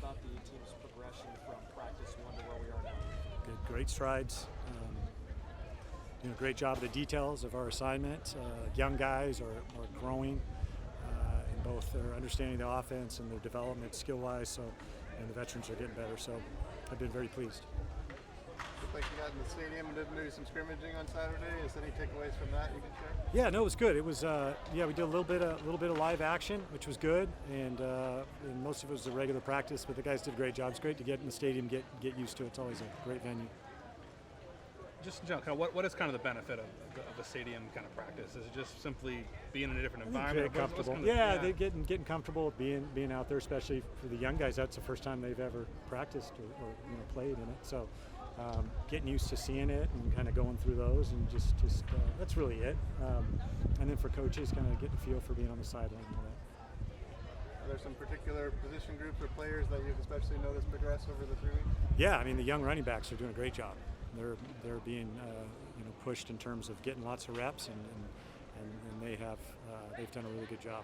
about the team's progression from practice one to where we are now? Good, great strides. Doing a great job of the details of our assignment. Young guys are growing in both their understanding of the offense and their development skill-wise. So, and the veterans are getting better. So, I've been very pleased. Looked like you got in the stadium and did maybe some scrimmaging on Saturday. Is there any takeaways from that you can share? Yeah, no, it was good. It was we did a little bit of live action, which was good, and most of it was a regular practice. But the guys did a great job. It's great to get in the stadium, get used to it. It's always a great venue. Just in general, what is kind of the benefit of the stadium kind of practice? Is it just simply being in a different environment? Very comfortable. They're getting comfortable being out there, especially for the young guys. That's the first time they've ever practiced or played in it. So getting used to seeing it and kind of going through those, and just that's really it. And then for coaches, kind of getting a feel for being on the sideline and all that. Are there some particular position groups or players that you've especially noticed progress over the 3 weeks? Yeah, I mean the young running backs are doing a great job. They're being pushed in terms of getting lots of reps, and they've done a really good job.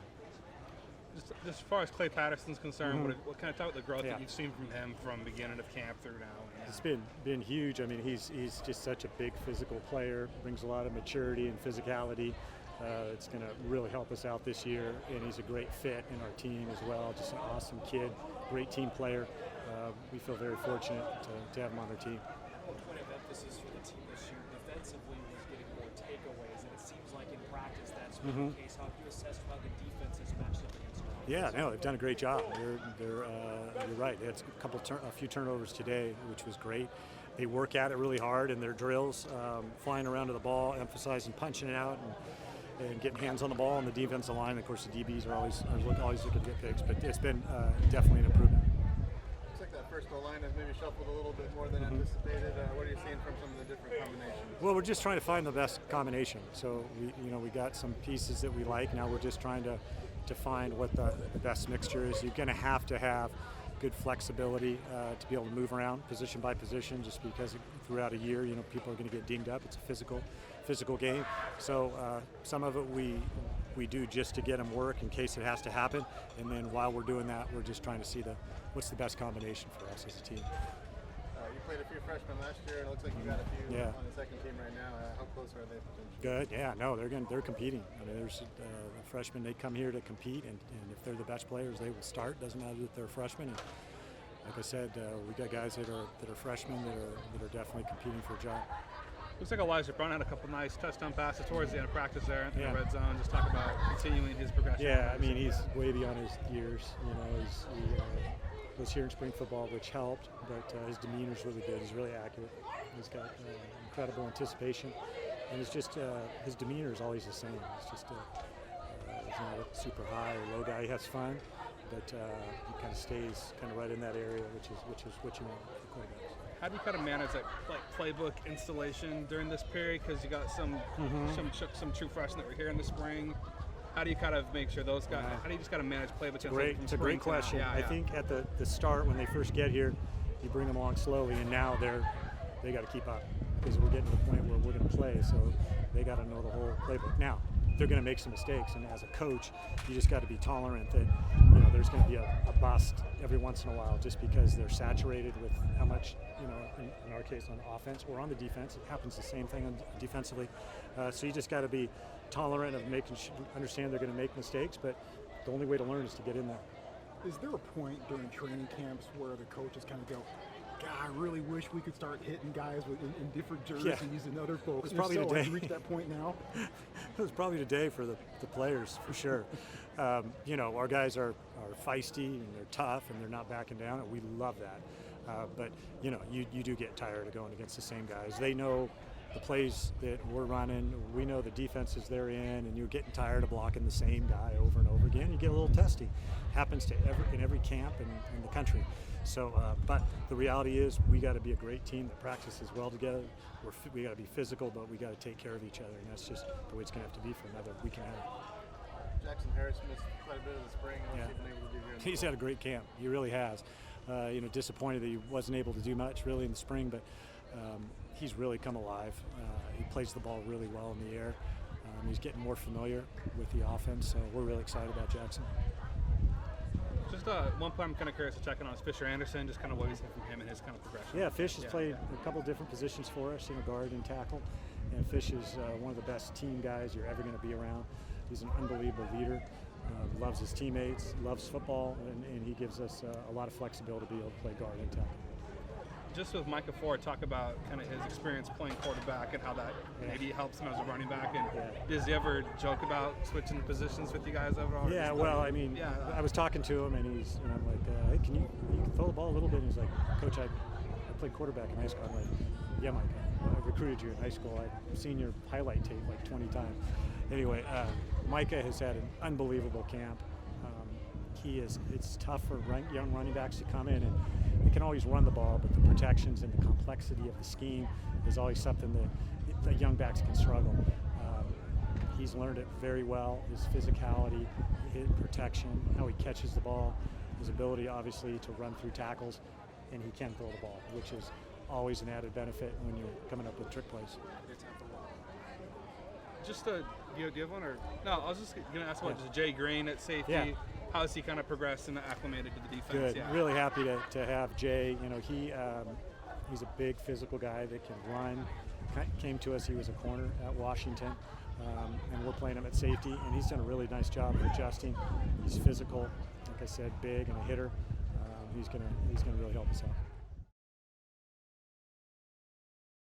Just as far as Clay Patterson's concerned, Mm-hmm. what kind of talk about the growth that you've seen from him from beginning of camp through now? It's been huge. I mean, he's just such a big physical player. Brings a lot of maturity and physicality. It's going to really help us out this year, and he's a great fit in our team as well. Just an awesome kid, great team player. We feel very fortunate to have him on our team. One point of emphasis for the team this year defensively was getting more takeaways, and it seems like in practice that's been the case. How have you assessed how the defense has matched up against our offense? Yeah, no, they've done a great job. You're right. They had a few turnovers today, which was great. They work at it really hard in their drills, flying around to the ball, emphasizing punching it out, and getting hands on the ball on the defensive line. Of course, the DBs are always looking to get picks, but it's been definitely an improvement. Looks like that first O-line has maybe shuffled a little bit more than anticipated. What are you seeing from some of the different combinations? Well, we're just trying to find the best combination. So we got some pieces that we like. Now we're just trying to find what the best mixture is. You're going to have good flexibility to be able to move around position by position, just because throughout a year, people are going to get dinged up. It's a physical game. So some of it we do just to get them work in case it has to happen. And then while we're doing that, we're just trying to see what's the best combination for us as a team. You played a few freshmen last year, and it looks like you got a few on the second team right now. How close are they potentially? Good. Yeah. No, they're competing. I mean, there's the freshmen. They come here to compete, and if they're the best players, they will start. Doesn't matter if they're freshmen. And like I said, we got guys that are freshmen that are definitely competing for a job. Looks like Elijah Brown had a couple nice touchdown passes towards the end of practice there in the red zone. Just talk about continuing his progression. Yeah, I mean, he's way beyond his years. He was here in spring football, which helped, but his demeanor's really good. He's really accurate. He's got incredible anticipation, and it's just his demeanor is always the same. It's just he's not a super high or low guy. He has fun, but he kind of stays right in that area, which is what you want for quarterbacks. How do you kind of manage that playbook installation during this period? Because you got some true freshmen that were here in the spring. How do you kind of make sure those guys? How do you just kind of manage playbooks? It's a great question. Yeah. I think at the start when they first get here, you bring them along slowly, and now they got to keep up because we're getting to the point where we're going to play. So they got to know the whole playbook. Now they're going to make some mistakes, and as a coach, you just got to be tolerant that there's going to be a bust every once in a while, just because they're saturated with how much in our case on offense or on the defense. It happens the same thing defensively. So you just got to be tolerant of understand they're going to make mistakes, but the only way to learn is to get in there. Is there a point during training camps where the coaches kind of go, God, I really wish we could start hitting guys in different jerseys and other folks? It's probably today. Have you reached that point now? It was probably today for the players, for sure. Our guys are feisty and they're tough and they're not backing down, and we love that. But you do get tired of going against the same guys. They know the plays that we're running. We know the defenses they're in, and you're getting tired of blocking the same guy over and over again. You get a little testy. Happens to every camp in the country. So, but the reality is we got to be a great team that practices well together. We got to be physical, but we got to take care of each other, and that's just the way it's going to have to be for another week and a half. Jackson Harris missed quite a bit of the spring. What's he been able to do here? He's had a great camp. He really has. Disappointed that he wasn't able to do much really in the spring, but he's really come alive. He plays the ball really well in the air. He's getting more familiar with the offense, so we're really excited about Jackson. Just one point I'm kind of curious to check in on is Fisher Anderson, just kind of what he's seen from him and his kind of progression. Yeah, Fish has played a couple different positions for us, guard and tackle. And Fish is one of the best team guys you're ever going to be around. He's an unbelievable leader, loves his teammates, loves football, and he gives us a lot of flexibility to be able to play guard and tackle. Just with Micah Ford, talk about kind of his experience playing quarterback and how that maybe helps him as a running back. And does he ever joke about switching positions with you guys overall? Yeah, well, I mean, I was talking to him, and I'm like, hey, can you throw the ball a little bit? And he's like, Coach, I played quarterback in high school. I'm like, yeah, Mike, I recruited you in high school. I've seen your highlight tape like 20 times. Anyway, Micah has had an unbelievable camp. It's tough for young running backs to come in, and they can always run the ball, but the protections and the complexity of the scheme is always something that the young backs can struggle. He's learned it very well. His physicality, his protection, how he catches the ball, his ability obviously to run through tackles, and he can throw the ball, which is always an added benefit when you're coming up with trick plays. Just do you have one or no? I was just going to ask about just Jay Green at safety. Yeah. How has he kind of progressed and acclimated to the defense? Good. Yeah. Really happy to have Jay. He's a big physical guy that can run. Came to us. He was a corner at Washington, and we're playing him at safety. And he's done a really nice job of adjusting. He's physical, like I said, big and a hitter. He's gonna really help us out.